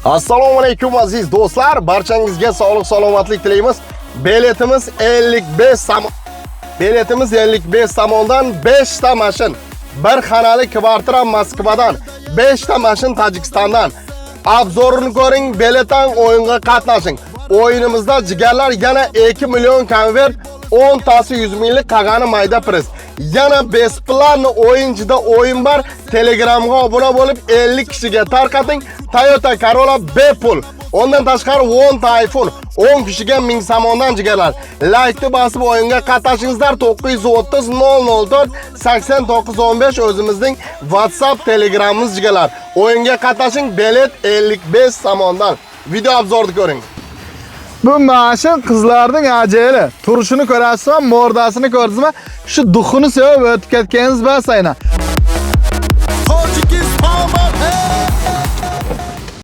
Assalomu alaykum aziz do'stlar, barchangizga sog'lik salomatlik tilaymiz. Biletimiz 55 somondan 5 ta mashin, bir xonali kvartira Moskvadan, 5 ta mashin Tojikistondan. Obzorini ko'ring, biletdan o'yinga qatnashing. O'yinimizda jigarlar yana 2 million konvert, 10 tasi 100 minglik qag'ani mayda priz. Yana besplatni o'yinchida o'yin bor. Telegramga obuna bo'lib 50 kishiga tarqating. Toyota Corolla bepul. Ondan tashqari 10 ta iPhone, 10 kishiga 1000 somondan jigarlar. Like'ni bosib o'yinga qatnashingizlar. 930 004 8915 o'zimizning WhatsApp, Telegramimiz jigarlar. O'yinga qatnashing, bilet 55 somondan. Video obzorni ko'ring. Bu mashin qizlarning ajeli. Turishini ko'rasizmi, mordasini ko'rdingizmi? Shu duxini sevib o'tib ketganingiz bas aynan.